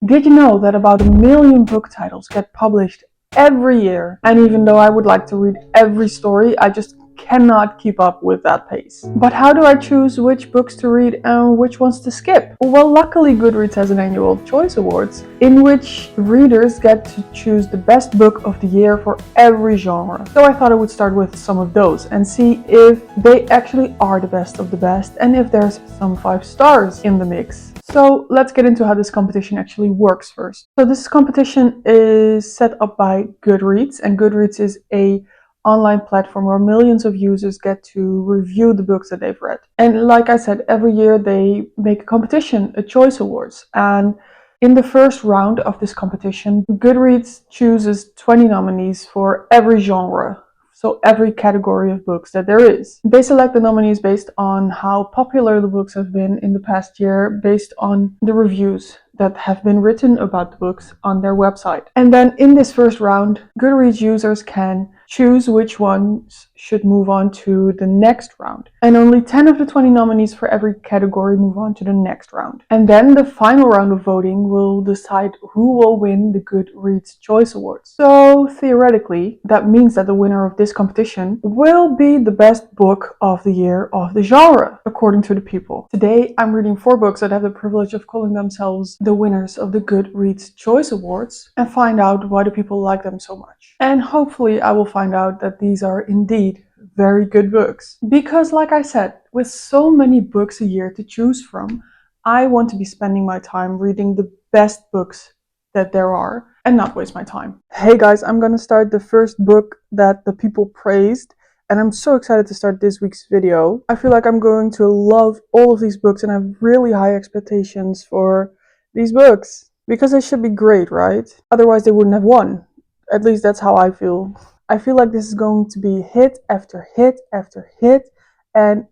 Did you know that about 1 million book titles get published every year? And even though I would like to read every story, I just cannot keep up with that pace. But how do I choose which books to read and which ones to skip? Well, luckily Goodreads has an annual Choice Awards in which readers get to choose the best book of the year for every genre. So I thought I would start with some of those and see if they actually are the best of the best and if there's some 5 stars in the mix. So let's get into how this competition actually works first. So this competition is set up by Goodreads, and Goodreads is a online platform where millions of users get to review the books that they've read. And like I said, every year they make a competition, a Choice Awards. And in the first round of this competition, Goodreads chooses 20 nominees for every genre. So every category of books that there is. They select the nominees based on how popular the books have been in the past year, based on the reviews that have been written about the books on their website. And then in this first round, Goodreads users can choose which ones should move on to the next round. And only 10 of the 20 nominees for every category move on to the next round. And then the final round of voting will decide who will win the Goodreads Choice Awards. So theoretically, that means that the winner of this competition will be the best book of the year of the genre, according to the people. Today, I'm reading 4 books that have the privilege of calling themselves the winners of the Goodreads Choice Awards and find out why the people like them so much. And hopefully I will find out that these are indeed very good books. Because like I said, with so many books a year to choose from, I want to be spending my time reading the best books that there are and not waste my time. Hey guys, I'm gonna start the first book that the people praised, and I'm so excited to start this week's video. I feel like I'm going to love all of these books and I have really high expectations for these books because they should be great, right? Otherwise they wouldn't have won. At least that's how I feel. I feel like this is going to be hit after hit after hit, and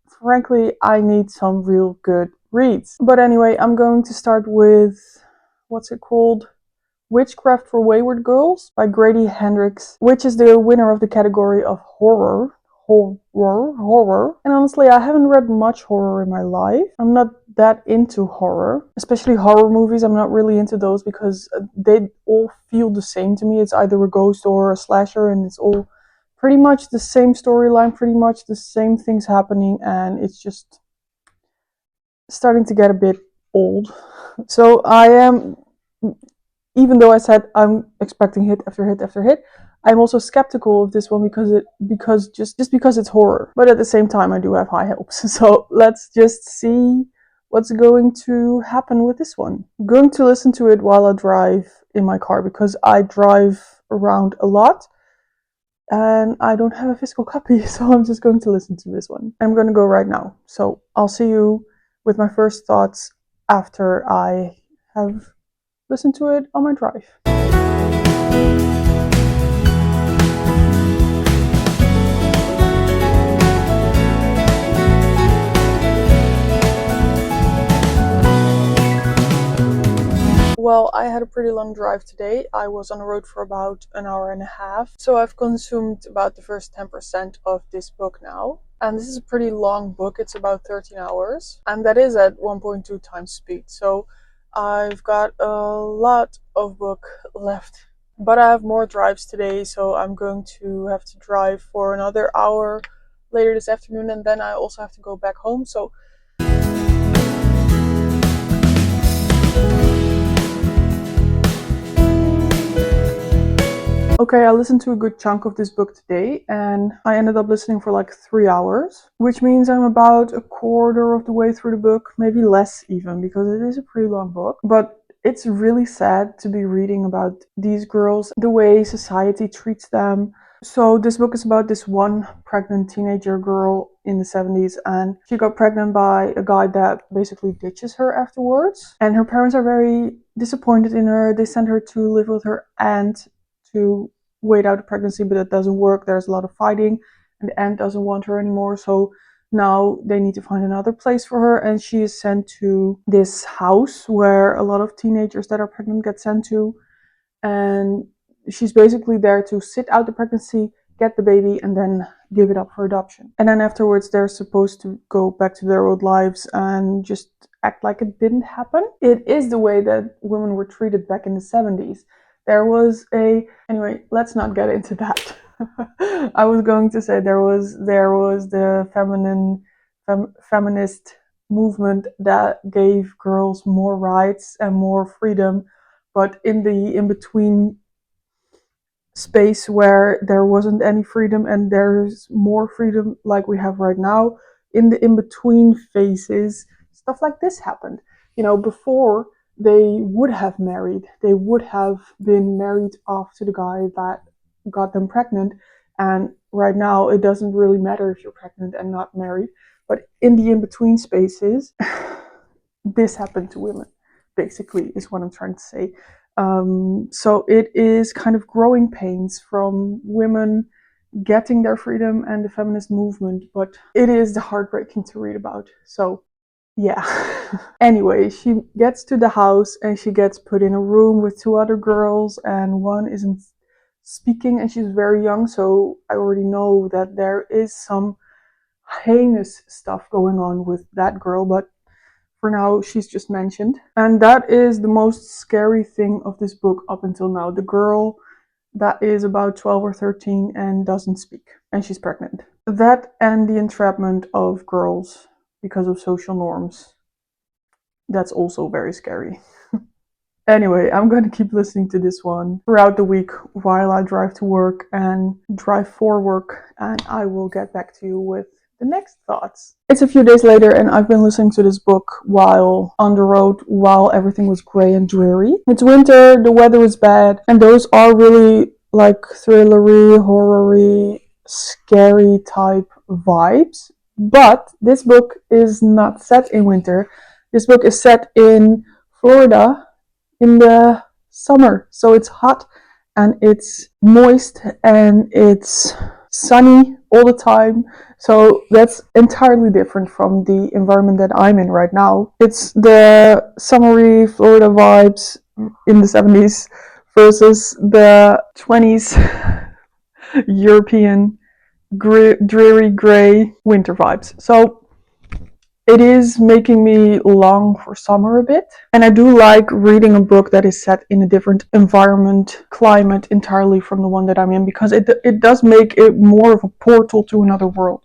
frankly, I need some real good reads. But anyway, I'm going to start with, what's it called? Witchcraft for Wayward Girls by Grady Hendrix, which is the winner of the category of horror. And honestly, I haven't read much horror in my life. I'm not that into horror, especially horror movies. I'm not really into those because they all feel the same to me. It's either a ghost or a slasher, and it's all pretty much the same storyline, pretty much the same things happening, and it's just starting to get a bit old. So I am, even though I said I'm expecting hit after hit after hit, I'm also skeptical of this one because it's horror. But at the same time, I do have high hopes. So let's just see what's going to happen with this one. I'm going to listen to it while I drive in my car because I drive around a lot and I don't have a physical copy, so I'm just going to listen to this one. I'm going to go right now. So I'll see you with my first thoughts after I have listened to it on my drive. Well, I had a pretty long drive today. I was on the road for about an hour and a half. So I've consumed about the first 10% of this book now. And this is a pretty long book. It's about 13 hours. And that is at 1.2 times speed. So I've got a lot of book left. But I have more drives today. So I'm going to have to drive for another hour later this afternoon. And then I also have to go back home. So okay, I listened to a good chunk of this book today, and I ended up listening for like 3 hours, which means I'm about a quarter of the way through the book, maybe less even, because it is a pretty long book. But it's really sad to be reading about these girls, the way society treats them. So this book is about this one pregnant teenager girl in the 70s, and she got pregnant by a guy that basically ditches her afterwards. And her parents are very disappointed in her. They send her to live with her aunt to wait out the pregnancy, but it doesn't work. There's a lot of fighting, and the aunt doesn't want her anymore. So now they need to find another place for her, and she is sent to this house where a lot of teenagers that are pregnant get sent to. And she's basically there to sit out the pregnancy, get the baby, and then give it up for adoption. And then afterwards, they're supposed to go back to their old lives and just act like it didn't happen. It is the way that women were treated back in the 70s. There was anyway, let's not get into that. I was going to say there was the feminist movement that gave girls more rights and more freedom, but in the in-between space where there wasn't any freedom and there's more freedom like we have right now, in the in-between phases, stuff like this happened. Before they would have married, they would have been married off to the guy that got them pregnant, and right now it doesn't really matter if you're pregnant and not married. But in the in-between spaces, this happened to women, basically, is what I'm trying to say. So it is kind of growing pains from women getting their freedom and the feminist movement, but it is heartbreaking to read about. So yeah. Anyway, she gets to the house and she gets put in a room with two other girls, and one isn't speaking and she's very young, so I already know that there is some heinous stuff going on with that girl, but for now she's just mentioned. And that is the most scary thing of this book up until now. The girl that is about 12 or 13 and doesn't speak, and she's pregnant. That and the entrapment of girls because of social norms. That's also very scary. Anyway, I'm going to keep listening to this one throughout the week while I drive to work and drive for work, and I will get back to you with the next thoughts. It's a few days later and I've been listening to this book while on the road, while everything was grey and dreary. It's winter, the weather is bad, and those are really like thrillery, horror-y, scary type vibes. But this book is not set in winter. This book is set in Florida in the summer. So it's hot and it's moist and it's sunny all the time. So that's entirely different from the environment that I'm in right now. It's the summery Florida vibes in the 70s versus the 20s European dreary grey winter vibes. So it is making me long for summer a bit. And I do like reading a book that is set in a different environment, climate entirely from the one that I'm in, because it does make it more of a portal to another world,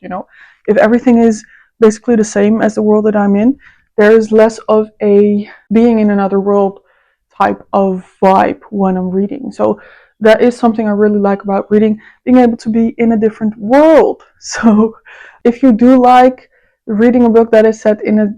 If everything is basically the same as the world that I'm in, there is less of a being in another world type of vibe when I'm reading. So that is something I really like about reading, being able to be in a different world. So if you do like reading a book that is set in a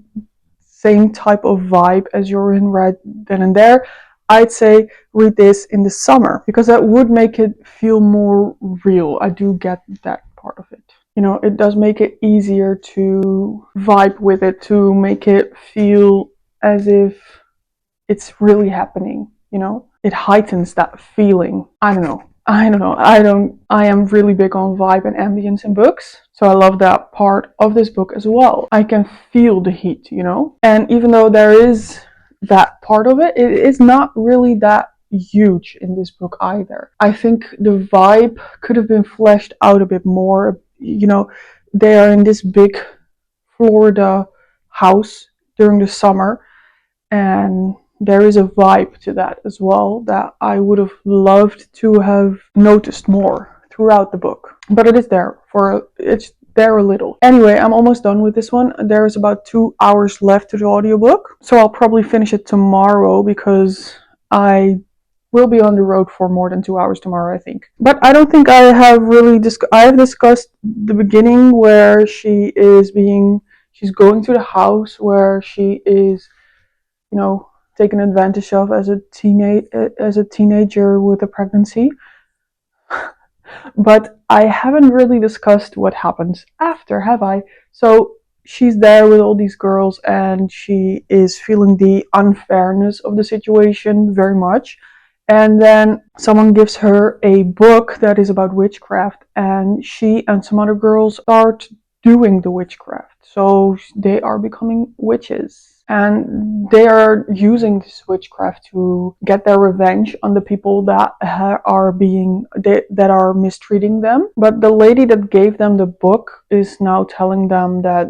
same type of vibe as you're in right then and there, I'd say read this in the summer, because that would make it feel more real. I do get that part of it. It does make it easier to vibe with it, to make it feel as if it's really happening, It heightens that feeling. I don't know. I am really big on vibe and ambience in books. So I love that part of this book as well. I can feel the heat, And even though there is that part of it, it is not really that huge in this book either. I think the vibe could have been fleshed out a bit more. They are in this big Florida house during the summer, and there is a vibe to that as well that I would have loved to have noticed more throughout the book. But it is there it's there a little. Anyway, I'm almost done with this one. There is about 2 hours left to the audiobook, so I'll probably finish it tomorrow, because I will be on the road for more than 2 hours tomorrow, I think. But I don't think I have really I have discussed the beginning where she's going to the house where she is, taken advantage of as a teenager with a pregnancy. But I haven't really discussed what happens after, have I? So she's there with all these girls and she is feeling the unfairness of the situation very much. And then someone gives her a book that is about witchcraft, and she and some other girls start doing the witchcraft. So they are becoming witches. And they are using this witchcraft to get their revenge on the people that are mistreating them. But the lady that gave them the book is now telling them that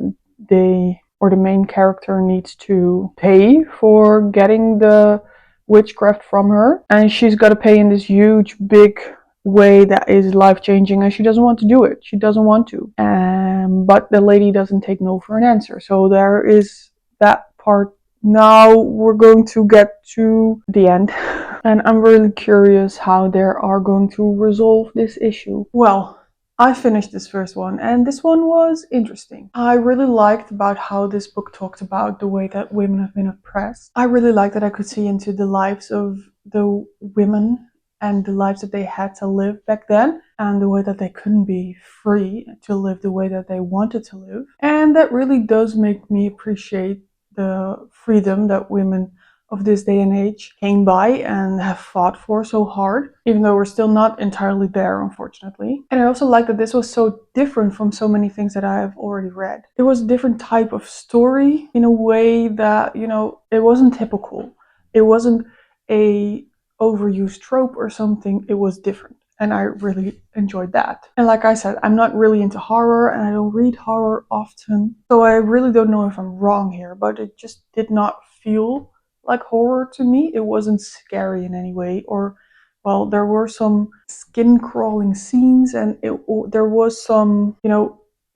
or the main character needs to pay for getting the witchcraft from her, and she's got to pay in this huge big way that is life-changing, and she doesn't want to do it. She doesn't want to, but the lady doesn't take no for an answer. So there is that part. Now we're going to get to the end, and I'm really curious how they are going to resolve this issue. Well, I finished this first one, and this one was interesting. I really liked about how this book talked about the way that women have been oppressed. I really liked that I could see into the lives of the women and the lives that they had to live back then, and the way that they couldn't be free to live the way that they wanted to live. And that really does make me appreciate the freedom that women of this day and age came by and have fought for so hard, even though we're still not entirely there, unfortunately. And I also like that this was so different from so many things that I have already read. It was a different type of story in a way that, it wasn't typical. It wasn't a overused trope or something. It was different. And I really enjoyed that. And like I said, I'm not really into horror and I don't read horror often. So I really don't know if I'm wrong here, but it just did not feel like horror to me. It wasn't scary in any way, or, well, there were some skin crawling scenes and there was some,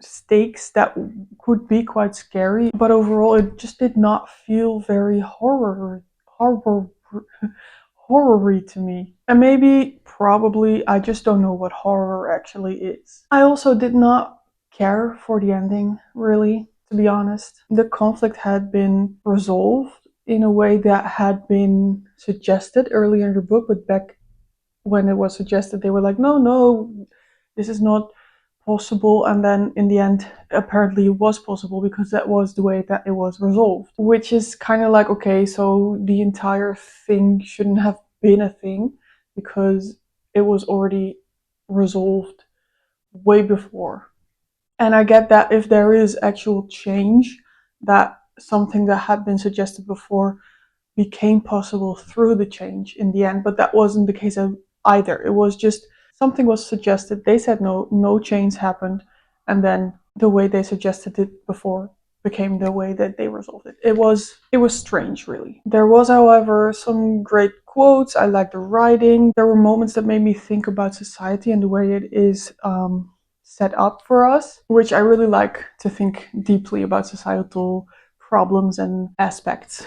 stakes that could be quite scary, but overall it just did not feel very horror-y to me. And probably, I just don't know what horror actually is. I also did not care for the ending, really, to be honest. The conflict had been resolved in a way that had been suggested earlier in the book, but back when it was suggested, they were like, no, this is not possible. And then in the end, apparently it was possible because that was the way that it was resolved, which is kind of like, okay, so the entire thing shouldn't have been a thing because it was already resolved way before. And I get that if there is actual change, that something that had been suggested before became possible through the change in the end, but that wasn't the case either. It was just something was suggested, they said no change happened, and then the way they suggested it before became the way that they resolved it. It was strange, really. There was, however, some great quotes. I liked the writing. There were moments that made me think about society and the way it is set up for us, which I really like to think deeply about societal problems and aspects.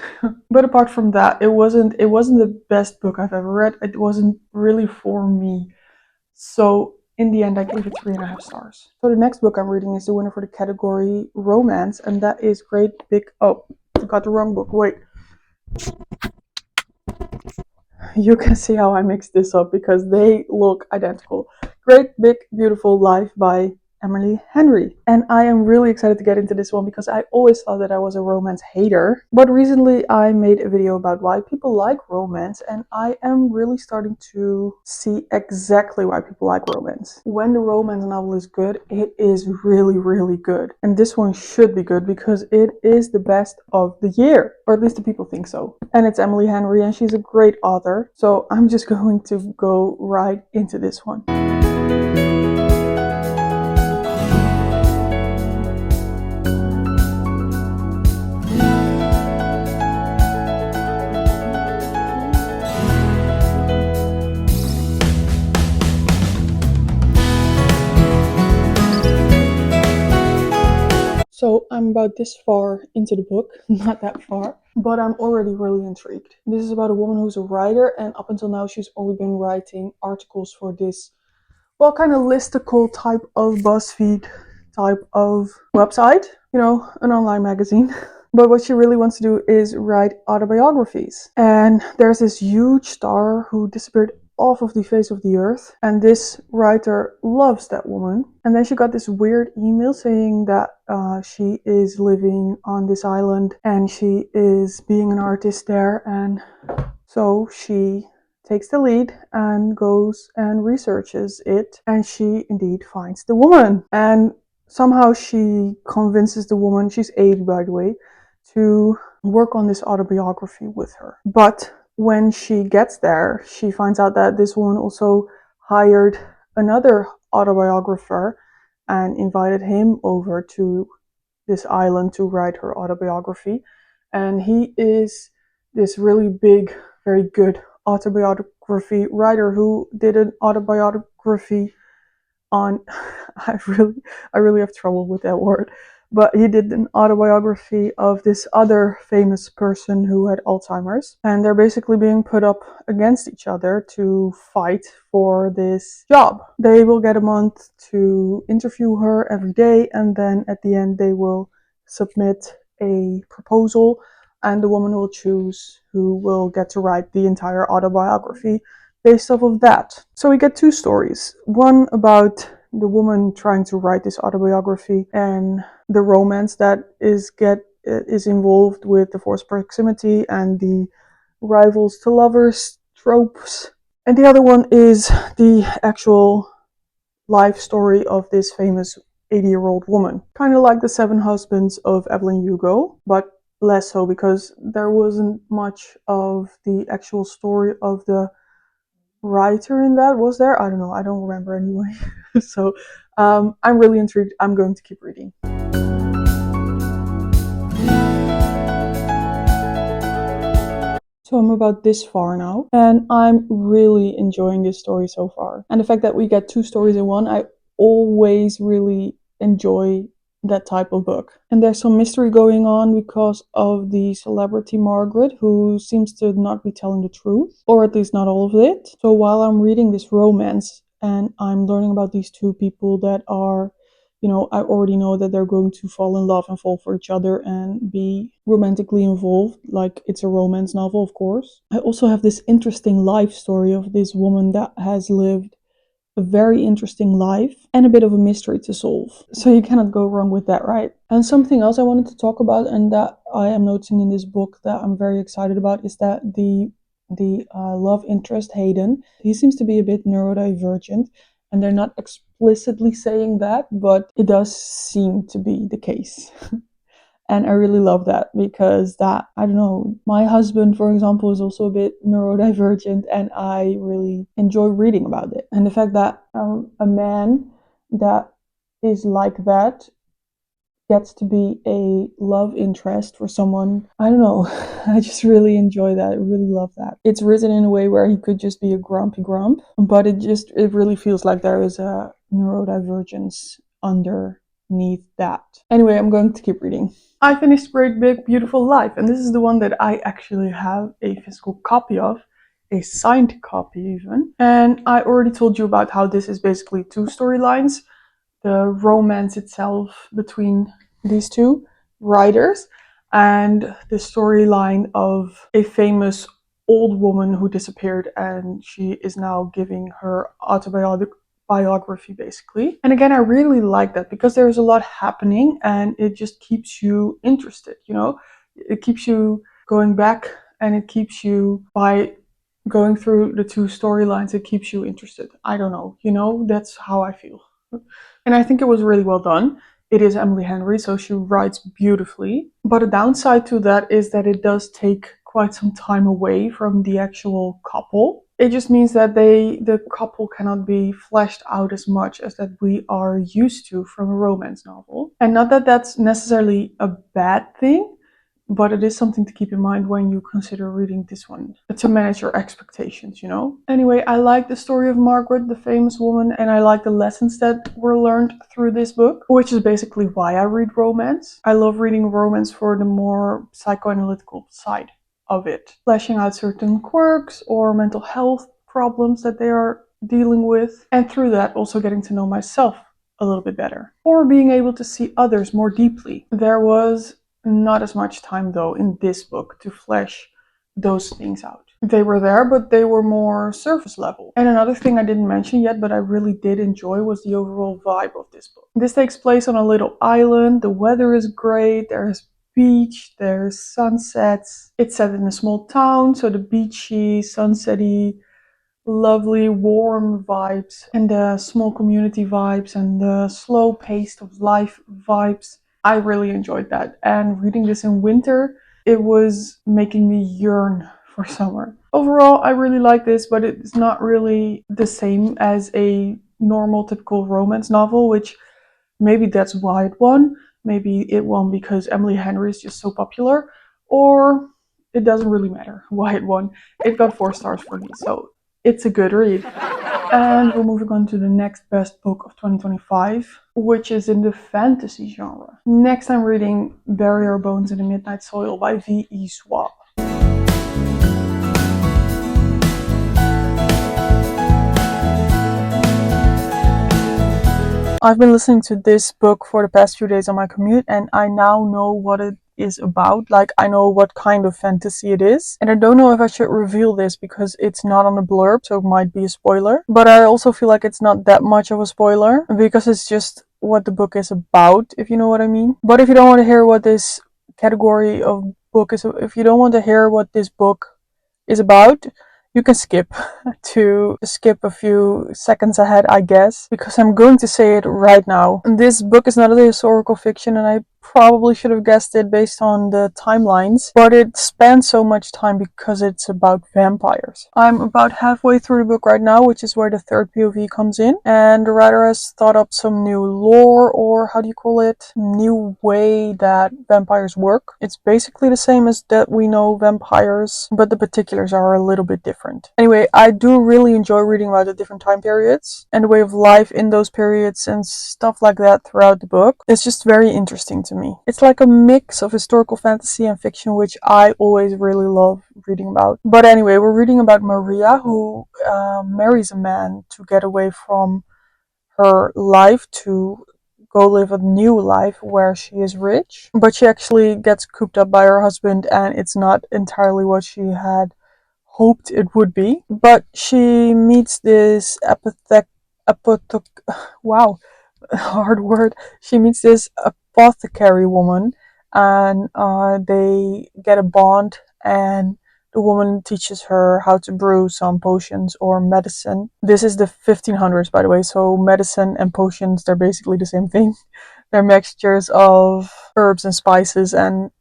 But apart from that, it wasn't the best book I've ever read. It wasn't really for me. So in the end, I gave it 3.5 stars. So the next book I'm reading is the winner for the category romance, and that is Great Big... Oh, I got the wrong book. Wait. You can see how I mixed this up because they look identical. Great Big Beautiful Life by Emily Henry. And I am really excited to get into this one because I always thought that I was a romance hater. But recently I made a video about why people like romance, and I am really starting to see exactly why people like romance. When the romance novel is good, it is really, really good. And this one should be good because it is the best of the year, or at least the people think so. And it's Emily Henry and she's a great author. So I'm just going to go right into this one. So I'm about this far into the book, not that far, but I'm already really intrigued. This is about a woman who's a writer, and up until now she's only been writing articles for this, well, kind of listicle type of BuzzFeed type of website, an online magazine. But what she really wants to do is write autobiographies. And there's this huge star who disappeared off of the face of the earth, and this writer loves that woman. And then she got this weird email saying that she is living on this island and she is being an artist there, and so she takes the lead and goes and researches it, and she indeed finds the woman. And somehow she convinces the woman, she's 80 by the way, to work on this autobiography with her. But when she gets there, she finds out that this woman also hired another autobiographer and invited him over to this island to write her autobiography. And he is this really big, very good autobiography writer who did an autobiography on I really have trouble with that word, but he did an autobiography of this other famous person who had Alzheimer's, and they're basically being put up against each other to fight for this job. They will get a month to interview her every day, and then at the end they will submit a proposal, and the woman will choose who will get to write the entire autobiography based off of that. So we get two stories. One about the woman trying to write this autobiography and the romance that is involved with the forced proximity and the rivals to lovers tropes. And the other one is the actual life story of this famous 80-year-old woman. Kind of like the Seven Husbands of Evelyn Hugo, but less so because there wasn't much of the actual story of the writer in that. Was there? I don't know. I don't remember anyway. So I'm really intrigued. I'm going to keep reading. So I'm about this far now, and I'm really enjoying this story so far. And the fact that we get two stories in one, I always really enjoy that type of book. And there's some mystery going on because of the celebrity Margaret, who seems to not be telling the truth, or at least not all of it. So while I'm reading this romance and I'm learning about these two people that are, I already know that they're going to fall in love and fall for each other and be romantically involved, like it's a romance novel, of course. I also have this interesting life story of this woman that has lived a very interesting life and a bit of a mystery to solve. So you cannot go wrong with that, right? And something else I wanted to talk about, and that I am noticing in this book that I'm very excited about, is that the love interest Hayden, he seems to be a bit neurodivergent, and they're not explicitly saying that, but it does seem to be the case. And I really love that because I don't know, my husband, for example, is also a bit neurodivergent, and I really enjoy reading about it. And the fact that a man that is like that gets to be a love interest for someone, I don't know, I just really enjoy that. I really love that. It's written in a way where he could just be a grumpy grump, but it really feels like there is a neurodivergence underneath that. Anyway, I'm going to keep reading. I finished Great Big Beautiful Life, and this is the one that I actually have a physical copy of, a signed copy even. And I already told you about how this is basically two storylines. The romance itself between these two writers and the storyline of a famous old woman who disappeared, and she is now giving her autobiography basically. And again, I really like that because there's a lot happening and it just keeps you interested, it keeps you going back, and it keeps you, by going through the two storylines, it keeps you interested. I don't know, that's how I feel. And I think it was really well done. It is Emily Henry, so she writes beautifully. But a downside to that is that it does take quite some time away from the actual couple. It just means that the couple cannot be fleshed out as much as that we are used to from a romance novel. And not that that's necessarily a bad thing, but it is something to keep in mind when you consider reading this one, to manage your expectations, Anyway, I like the story of Margaret, the famous woman, and I like the lessons that were learned through this book, which is basically why I read romance. I love reading romance for the more psychoanalytical side of it, fleshing out certain quirks or mental health problems that they are dealing with, and through that also getting to know myself a little bit better, or being able to see others more deeply. There was not as much time, though, in this book to flesh those things out. They were there, but they were more surface level. And another thing I didn't mention yet, but I really did enjoy, was the overall vibe of this book. This takes place on a little island. The weather is great. There's beach, there's sunsets. It's set in a small town, so the beachy, sunsetty, lovely, warm vibes, and the small community vibes, and the slow pace of life vibes. I really enjoyed that, and reading this in winter, it was making me yearn for summer. Overall, I really like this, but it's not really the same as a normal typical romance novel, which maybe that's why it won. maybe it won because Emily Henry is just so popular, or it doesn't really matter why it won. It got 4 stars for me, so it's a good read. And we're moving on to the next best book of 2025, which is in the fantasy genre. Next, I'm reading Bury Our Bones in the Midnight Soil by V.E. Schwab. I've been listening to this book for the past few days on my commute, and I now know what it is about. Like, I know what kind of fantasy it is. And I don't know if I should reveal this because it's not on the blurb, so it might be a spoiler. But I also feel like it's not that much of a spoiler because it's just what the book is about, if you know what I mean. But if you don't want to hear what this category of book is, if you don't want to hear what this book is about, you can skip a few seconds ahead, I guess, because I'm going to say it right now. This book is not a historical fiction, and I probably should have guessed it based on the timelines, but it spans so much time because it's about vampires. I'm about halfway through the book right now, which is where the third POV comes in, and the writer has thought up some new lore, or how do you call it? New way that vampires work. It's basically the same as that we know vampires, but the particulars are a little bit different. Anyway, I do really enjoy reading about the different time periods and the way of life in those periods and stuff like that throughout the book. It's just very interesting to me. It's like a mix of historical fantasy and fiction, which I always really love reading about. But anyway, we're reading about Maria, who marries a man to get away from her life to go live a new life where she is rich. But she actually gets cooped up by her husband, and it's not entirely what she had hoped it would be. But she meets this wow, hard word. She meets this apothecary woman, and they get a bond, and the woman teaches her how to brew some potions or medicine. This is the 1500s, by the way, so medicine and potions, they're basically the same thing. They're mixtures of herbs and spices and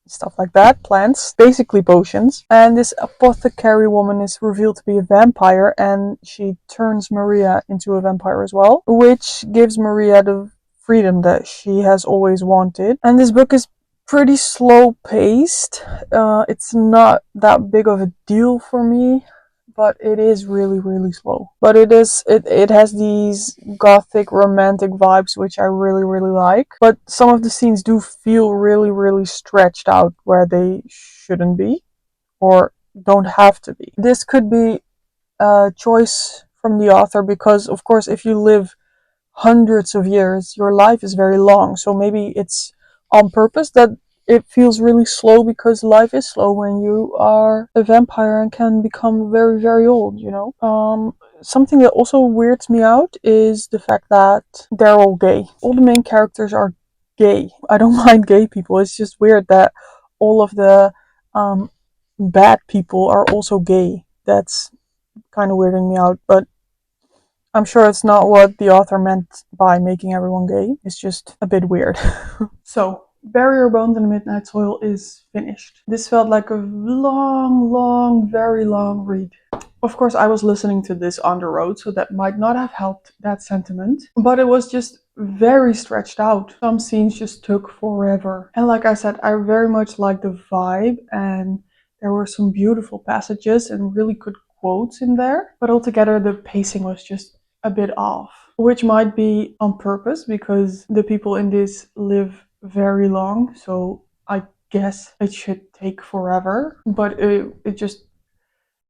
stuff like that, plants, basically potions. And this apothecary woman is revealed to be a vampire, and she turns Maria into a vampire as well, which gives Maria the freedom that she has always wanted. And this book is pretty slow paced. It's not that big of a deal for me, but it is really slow. But it has these gothic romantic vibes, which I really like. But some of the scenes do feel really stretched out where they shouldn't be or don't have to be. This could be a choice from the author because, of course, if you live hundreds of years, your life is very long. So maybe it's on purpose that it feels really slow because life is slow when you are a vampire and can become very old, you know? Something that also weirds me out is the fact that they're all gay. All the main characters are gay. I don't mind gay people. It's just weird that all of the bad people are also gay. That's kind of weirding me out, but I'm sure it's not what the author meant by making everyone gay. It's just a bit weird. So, Bury Your Bones in the Midnight Soil is finished. This felt like a very long read. Of course, I was listening to this on the road, so that might not have helped that sentiment. But it was just very stretched out. Some scenes just took forever. And like I said, I very much liked the vibe, and there were some beautiful passages and really good quotes in there. But altogether, the pacing was just a bit off, which might be on purpose because the people in this live very long, so I guess it should take forever, but it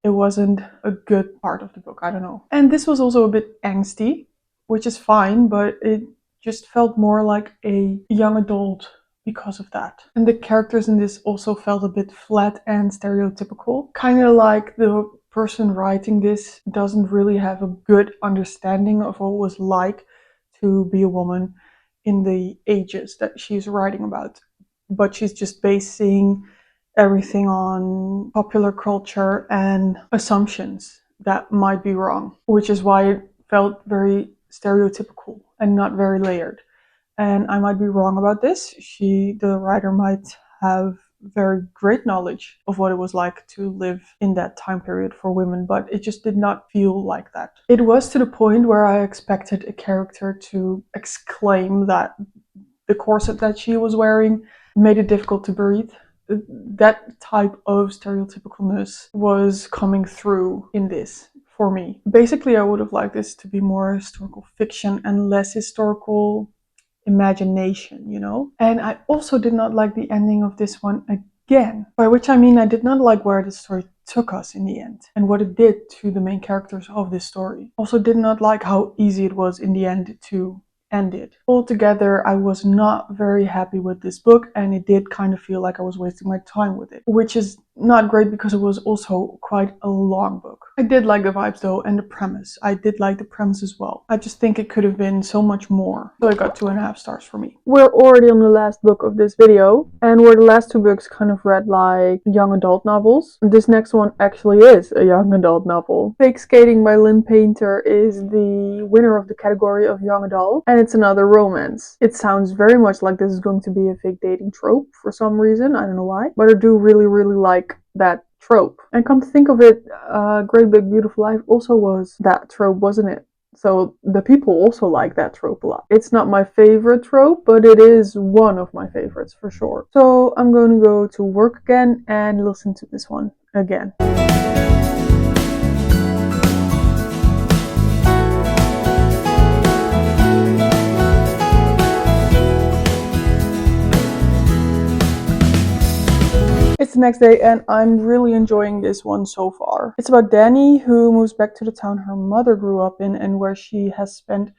wasn't a good part of the book. I don't know. And this was also a bit angsty, which is fine, but it just felt more like a young adult because of that. And the characters in this also felt a bit flat and stereotypical, kind of like the person writing this doesn't really have a good understanding of what it was like to be a woman in the ages that she's writing about. But she's just basing everything on popular culture and assumptions that might be wrong, which is why it felt very stereotypical and not very layered. And I might be wrong about this. The writer might have very great knowledge of what it was like to live in that time period for women, but it just did not feel like that. It was to the point where I expected a character to exclaim that the corset that she was wearing made it difficult to breathe. That type of stereotypicalness was coming through in this for me. Basically, I would have liked this to be more historical fiction and less historical imagination, you know? And I also did not like the ending of this one again, by which I mean I did not like where the story took us in the end and what it did to the main characters of this story. Also did not like how easy it was in the end to end it. Altogether, I was not very happy with this book, and it did kind of feel like I was wasting my time with it, which is not great because it was also quite a long book. I did like the vibes though, and the premise. I did like the premise as well. I just think it could have been so much more. So I got 2.5 stars for me. We're already on the last book of this video, and where the last two books kind of read like young adult novels, this next one actually is a young adult novel. Fake Skating by Lynn Painter is the winner of the category of young adult, and it's another romance. It sounds very much like this is going to be a fake dating trope for some reason, I don't know why, but I do really like that trope. And come to think of it, Great Big Beautiful Life also was that trope, wasn't it? So the people also like that trope a lot. It's not my favorite trope, but it is one of my favorites for sure. So I'm going to go to work again and listen to this one again. It's the next day and I'm really enjoying this one so far. It's about Dani, who moves back to the town her mother grew up in and where she has spent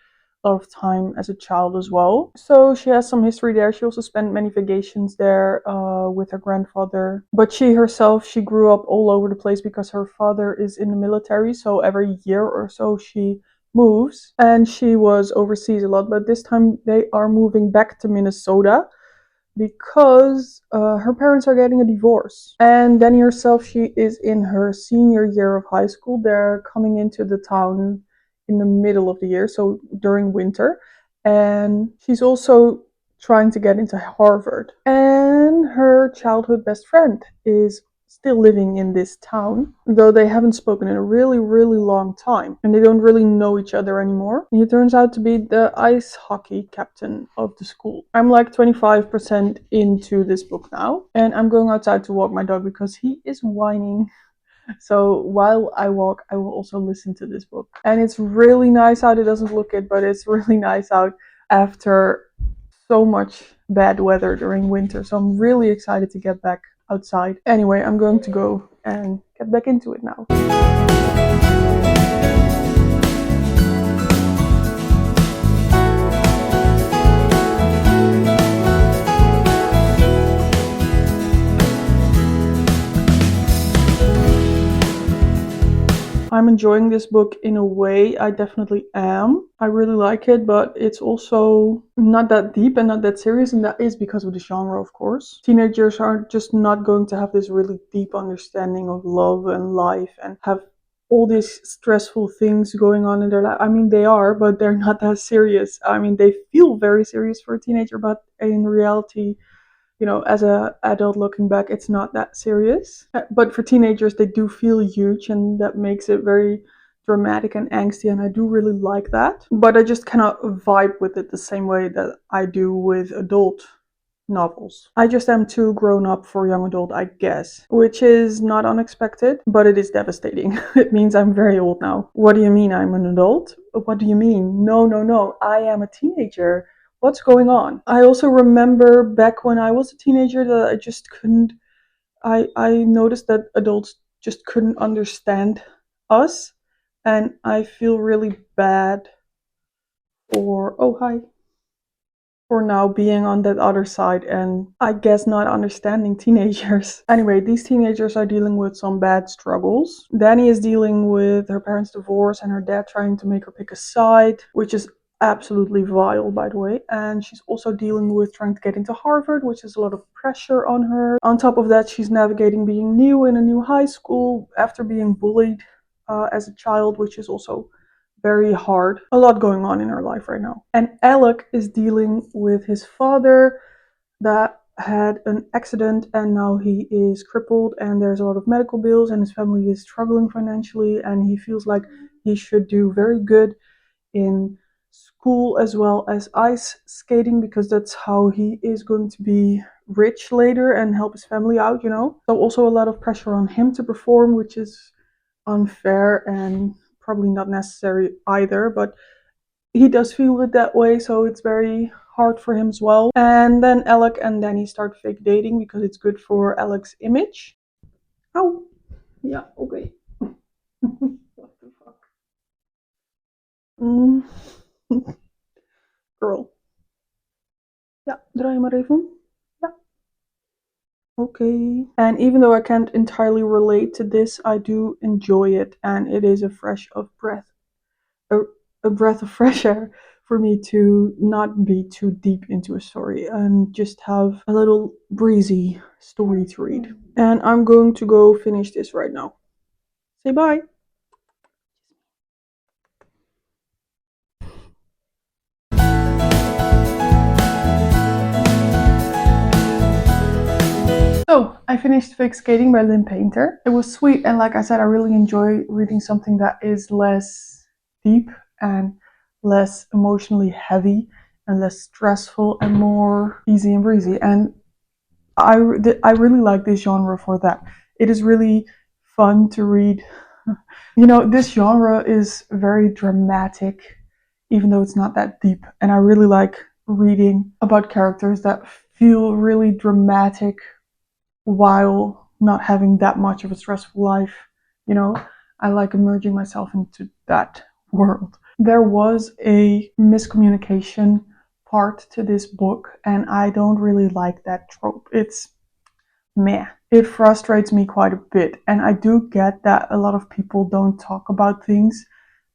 a lot of time as a child as well. So she has some history there. She also spent many vacations there with her grandfather. But she herself, she grew up all over the place because her father is in the military. So every year or so she moves, and she was overseas a lot. But this time they are moving back to Minnesota because her parents are getting a divorce. And Dani herself, she is in her senior year of high school. They're coming into the town in the middle of the year, so during winter. And she's also trying to get into Harvard. And her childhood best friend is still living in this town, though they haven't spoken in a really long time, and they don't really know each other anymore. And he turns out to be the ice hockey captain of the school. I'm like 25% into this book now, and I'm going outside to walk my dog because he is whining. So while I walk, I will also listen to this book. And it's really nice out. It doesn't look it, but it's really nice out after so much bad weather during winter. So I'm really excited to get back outside. Anyway, I'm going to go and get back into it now. I'm enjoying this book in a way. I definitely am. I really like it, but it's also not that deep and not that serious, and that is because of the genre, of course. Teenagers are just not going to have this really deep understanding of love and life and have all these stressful things going on in their life. I mean, they are, but they're not that serious. I mean, they feel very serious for a teenager, but in reality, you know, as an adult looking back, it's not that serious. But for teenagers, they do feel huge, and that makes it very dramatic and angsty, and I do really like that. But I just cannot vibe with it the same way that I do with adult novels. I just am too grown up for young adult, I guess, which is not unexpected, but it is devastating. It means I'm very old now. What do you mean I'm an adult? What do you mean? No, I am a teenager. What's going on? I also remember back when I was a teenager that I just couldn't, I noticed that adults just couldn't understand us, and I feel really bad for, oh hi, for now being on that other side and I guess not understanding teenagers. Anyway, these teenagers are dealing with some bad struggles. Dani is dealing with her parents' divorce and her dad trying to make her pick a side, which is absolutely vile, by the way. And she's also dealing with trying to get into Harvard, which is a lot of pressure on her. On top of that, she's navigating being new in a new high school after being bullied as a child, which is also very hard. A lot going on in her life right now. And Alec is dealing with his father that had an accident and now he is crippled and there's a lot of medical bills and his family is struggling financially and he feels like he should do very good in school as well as ice skating, because that's how he is going to be rich later and help his family out, you know. So also a lot of pressure on him to perform, which is unfair and probably not necessary either, but he does feel it that way, so it's very hard for him as well. And then Alec and Danny start fake dating because it's good for Alec's image. Oh, yeah, okay. What the fuck? Mm. Girl. Ja, draai je maar even. Ja. Okay. And even though I can't entirely relate to this, I do enjoy it, and it is a fresh of breath, a, a breath of fresh air for me to not be too deep into a story and just have a little breezy story to read. And I'm going to go finish this right now. Say bye. So, I finished Fake Skating by Lynn Painter. It was sweet, and like I said, I really enjoy reading something that is less deep and less emotionally heavy and less stressful and more easy and breezy. And I really like this genre for that. It is really fun to read. You know, this genre is very dramatic, even though it's not that deep. And I really like reading about characters that feel really dramatic while not having that much of a stressful life. You know, I like immersing myself into that world. There was a miscommunication part to this book, and I don't really like that trope. It's meh. It frustrates me quite a bit, and I do get that a lot of people don't talk about things,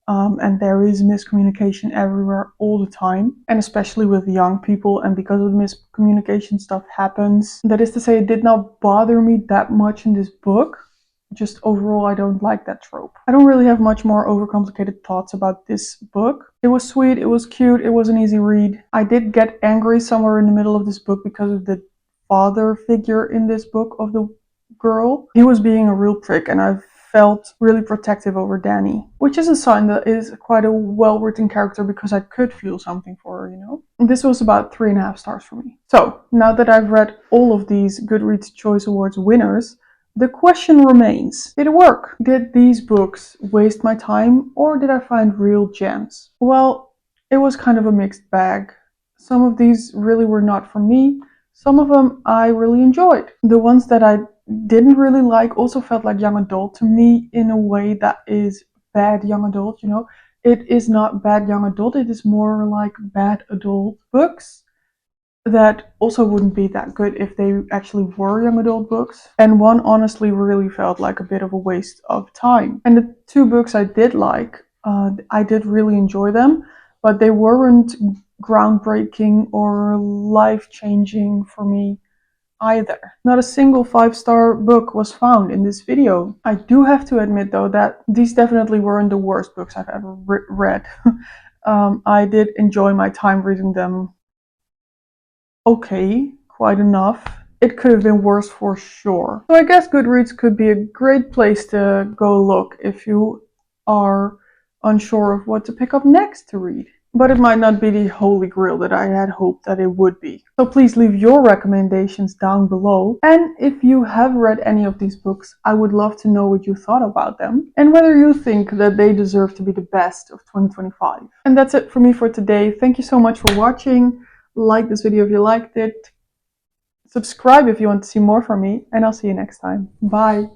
and there is miscommunication everywhere all the time, and especially with young people. And because of the miscommunication, stuff happens. That is to say, it did not bother me that much in this book. Just overall, I don't like that trope. I don't really have much more overcomplicated thoughts about this book. It was sweet, it was cute, it was an easy read. I did get angry somewhere in the middle of this book because of the father figure in this book of the girl. He was being a real prick, and I felt really protective over Danny, which is a sign that is quite a well-written character, because I could feel something for her, you know? This was about 3.5 stars for me. So, now that I've read all of these Goodreads Choice Awards winners, the question remains, did it work? Did these books waste my time, or did I find real gems? Well, it was kind of a mixed bag. Some of these really were not for me. Some of them I really enjoyed. The ones that I didn't really like also felt like young adult to me, in a way that is bad young adult, you know. It is not bad young adult, it is more like bad adult books that also wouldn't be that good if they actually were young adult books. And one honestly really felt like a bit of a waste of time. And the two books I did like, I did really enjoy them, but they weren't groundbreaking or life-changing for me either. Not a single 5-star book was found in this video. I do have to admit though that these definitely weren't the worst books I've ever read. I did enjoy my time reading them. Okay, quite enough. It could have been worse for sure. So I guess Goodreads could be a great place to go look if you are unsure of what to pick up next to read. But it might not be the holy grail that I had hoped that it would be. So please leave your recommendations down below. And if you have read any of these books, I would love to know what you thought about them and whether you think that they deserve to be the best of 2025. And that's it for me for today. Thank you so much for watching. Like this video if you liked it. Subscribe if you want to see more from me, and I'll see you next time. Bye.